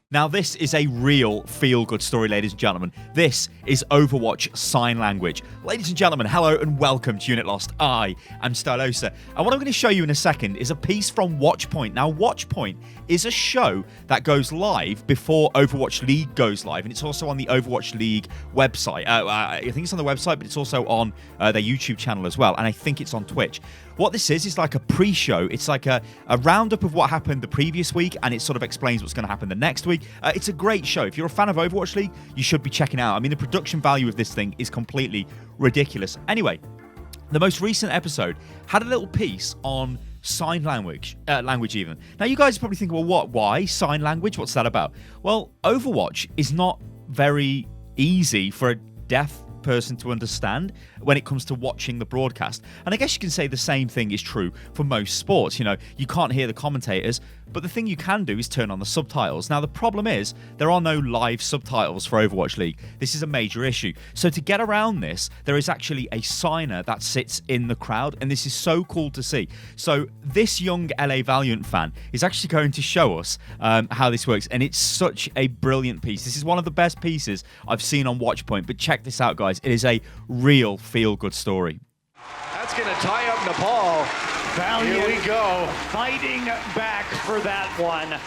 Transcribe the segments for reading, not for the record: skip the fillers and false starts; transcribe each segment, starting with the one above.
Now, this is a real feel-good story, ladies and gentlemen. This is Overwatch Sign Language. Ladies and gentlemen, hello and welcome to Unit Lost. I am Stylosa. And what I'm going to show you in a second is a piece from Watchpoint. Now, Watchpoint is a show that goes live before Overwatch League goes live. And it's also on the Overwatch League website. I think it's on the website, but it's also on their YouTube channel as well. And I think it's on Twitch. What this is like a pre-show. It's like a roundup of what happened the previous week, and it sort of explains what's going to happen the next week. It's a great show. If you're a fan of Overwatch League, you should be checking it out. I mean, the production value of this thing is completely ridiculous. Anyway, the most recent episode had a little piece on sign language even. Now, you guys are probably thinking, well, why sign language? What's that about? Well, Overwatch is not very easy for a deaf person to understand when it comes to watching the broadcast. And I guess you can say the same thing is true for most sports. You know, you can't hear the commentators, but the thing you can do is turn on the subtitles. Now, the problem is there are no live subtitles for Overwatch League. This is a major issue. So to get around this, there is actually a signer that sits in the crowd, and this is so cool to see. So this young LA Valiant fan is actually going to show us how this works, and it's such a brilliant piece. This is one of the best pieces I've seen on Watchpoint, but check this out, guys. It is a real feel-good story. That's going to tie up Nepal. Valiant, here we go. Fighting back for that one.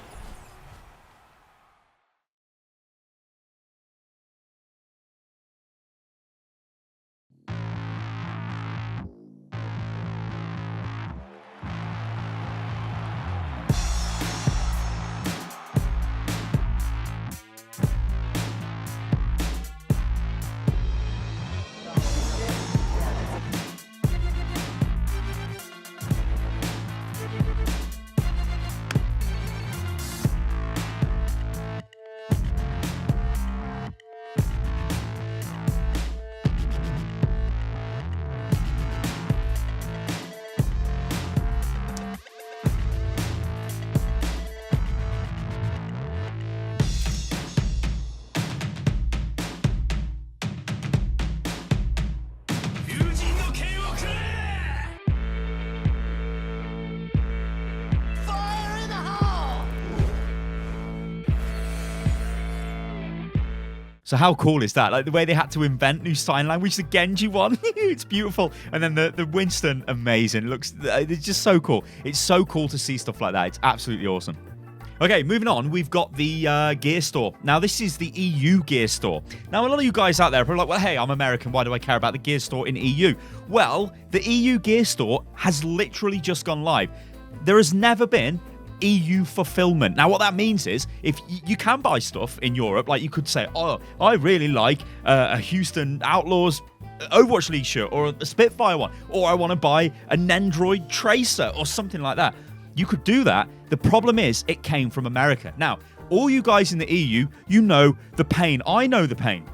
So how cool is that? Like the way they had to invent new sign language, the Genji one, it's beautiful. And then the Winston, amazing. It's just so cool. It's so cool to see stuff like that. It's absolutely awesome. Okay, moving on, we've got the gear store. Now, this is the EU gear store. Now, a lot of you guys out there are probably like, well, hey, I'm American. Why do I care about the gear store in EU? Well, the EU gear store has literally just gone live. There has never been EU fulfillment. Now, what that means is if you can buy stuff in Europe, like you could say, oh, I really like a Houston Outlaws Overwatch League shirt or a Spitfire one, or I want to buy a Nendroid Tracer or something like that. You could do that. The problem is it came from America. Now, all you guys in the EU, you know the pain. I know the pain.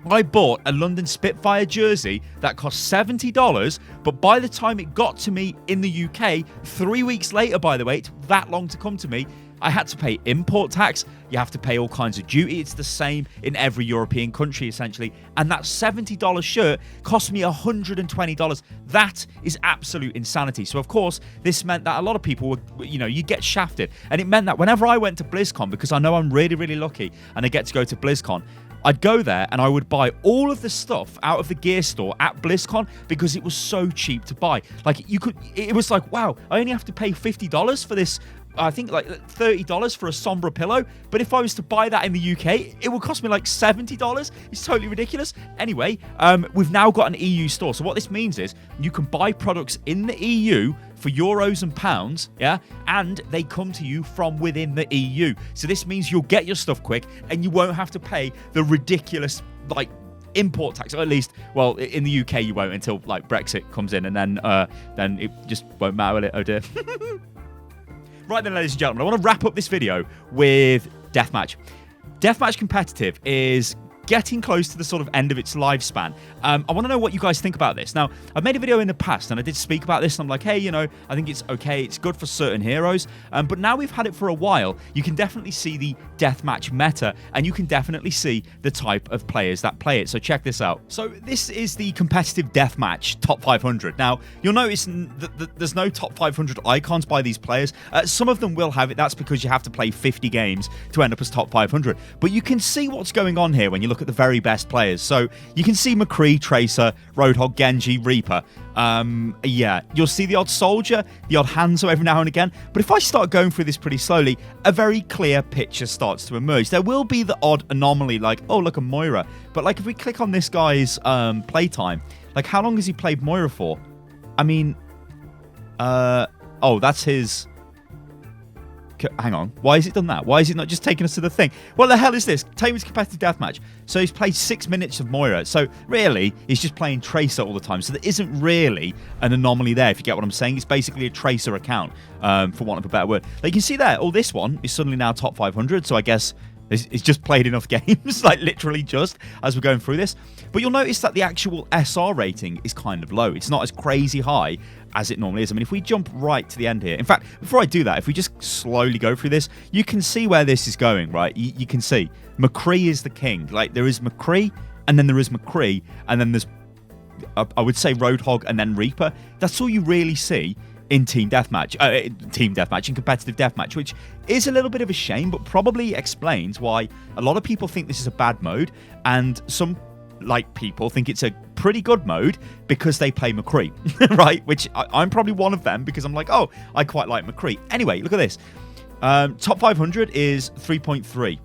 I bought a London Spitfire jersey that cost $70, but by the time it got to me in the UK, 3 weeks later, by the way, it took that long to come to me, I had to pay import tax. You have to pay all kinds of duty. It's the same in every European country, essentially. And that $70 shirt cost me $120. That is absolute insanity. So, of course, this meant that a lot of people were, you get shafted. And it meant that whenever I went to BlizzCon, because I know I'm really, really lucky and I get to go to BlizzCon, I'd go there and I would buy all of the stuff out of the gear store at BlizzCon because it was so cheap to buy. Like, it was like, wow, I only have to pay $50 for this. I think like $30 for a Sombra pillow. But if I was to buy that in the UK, it would cost me like $70. It's totally ridiculous. Anyway, we've now got an EU store. So what this means is you can buy products in the EU for euros and pounds, yeah? And they come to you from within the EU. So this means you'll get your stuff quick and you won't have to pay the ridiculous, import tax, or at least, well, in the UK you won't until, Brexit comes in, and then it just won't matter, will it? Oh dear. Right then, ladies and gentlemen, I want to wrap up this video with Deathmatch. Deathmatch Competitive is getting close to the sort of end of its lifespan. I want to know what you guys think about this. Now, I've made a video in the past and I did speak about this and I'm like, hey, you know, I think it's okay, it's good for certain heroes, but now we've had it for a while, you can definitely see the deathmatch meta and you can definitely see the type of players that play it. So check this out. So this is the competitive deathmatch top 500. Now, you'll notice that there's no top 500 icons by these players. Some of them will have it. That's because you have to play 50 games to end up as top 500. But you can see what's going on here when you look at the very best players. So you can see McCree, Tracer, Roadhog, Genji, Reaper. Yeah, you'll see the odd Soldier, the odd Hanzo every now and again. But if I start going through this pretty slowly, a very clear picture starts to emerge. There will be the odd anomaly like, oh, look, a Moira. But like if we click on this guy's playtime, like how long has he played Moira for? I mean, oh, that's his... Hang on. Why has it done that? Why is it not just taking us to the thing? What the hell is this? Tamer's competitive deathmatch. So he's played 6 minutes of Moira. So really, he's just playing Tracer all the time. So there isn't really an anomaly there, if you get what I'm saying. It's basically a Tracer account, for want of a better word. Like you can see there, oh, this one is suddenly now top 500. So I guess it's just played enough games, like literally just as we're going through this. But you'll notice that the actual SR rating is kind of low. It's not as crazy high as it normally is. I mean, if we jump right to the end here, in fact, before I do that, if we just slowly go through this, you can see where this is going, right? You can see McCree is the king. Like there is McCree, and then there is McCree, and then there's, I would say, Roadhog, and then Reaper. That's all you really see in team deathmatch, in competitive deathmatch, which is a little bit of a shame, but probably explains why a lot of people think this is a bad mode, and some people think it's a pretty good mode because they play McCree, right? Which I'm probably one of them because I'm like, oh, I quite like McCree. Anyway, look at this. Top 500 is 3.3.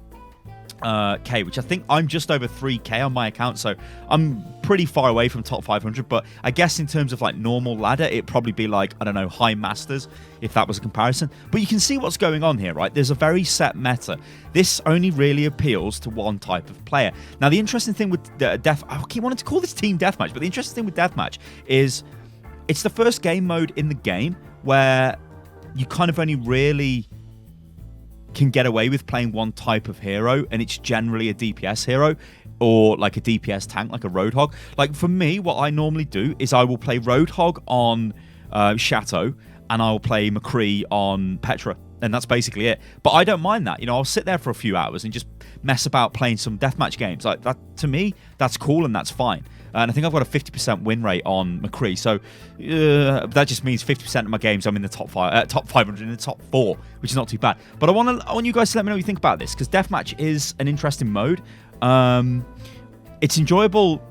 K, which I think I'm just over 3K on my account, so I'm pretty far away from top 500. But I guess in terms of like normal ladder, it'd probably be like, I don't know, high masters, if that was a comparison. But you can see what's going on here, right? There's a very set meta. This only really appeals to one type of player. Now, the interesting thing with I keep wanting to call this team deathmatch, but the interesting thing with deathmatch is it's the first game mode in the game where you kind of only really can get away with playing one type of hero, and it's generally a DPS hero or like a DPS tank, like a Roadhog. Like for me, what I normally do is I will play Roadhog on Chateau, and I'll play McCree on Petra, and that's basically it. But I don't mind that. You know, I'll sit there for a few hours and just mess about playing some deathmatch games. Like that, to me, that's cool and that's fine. And I think I've got a 50% win rate on McCree, so that just means 50% of my games I'm in the top 500, in the top 4, which is not too bad. But I want you guys to let me know what you think about this, because deathmatch is an interesting mode. It's enjoyable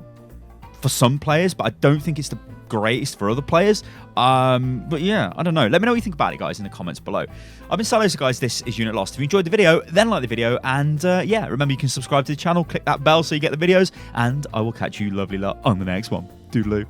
for some players, but I don't think it's the greatest for other players. But yeah, I don't know. Let me know what you think about it, guys, in the comments below. I've been Stylosa, guys. This is Unit Lost. If you enjoyed the video, then like the video, and yeah, remember you can subscribe to the channel, click that bell so you get the videos, and I will catch you lovely lot on the next one. Doodaloo.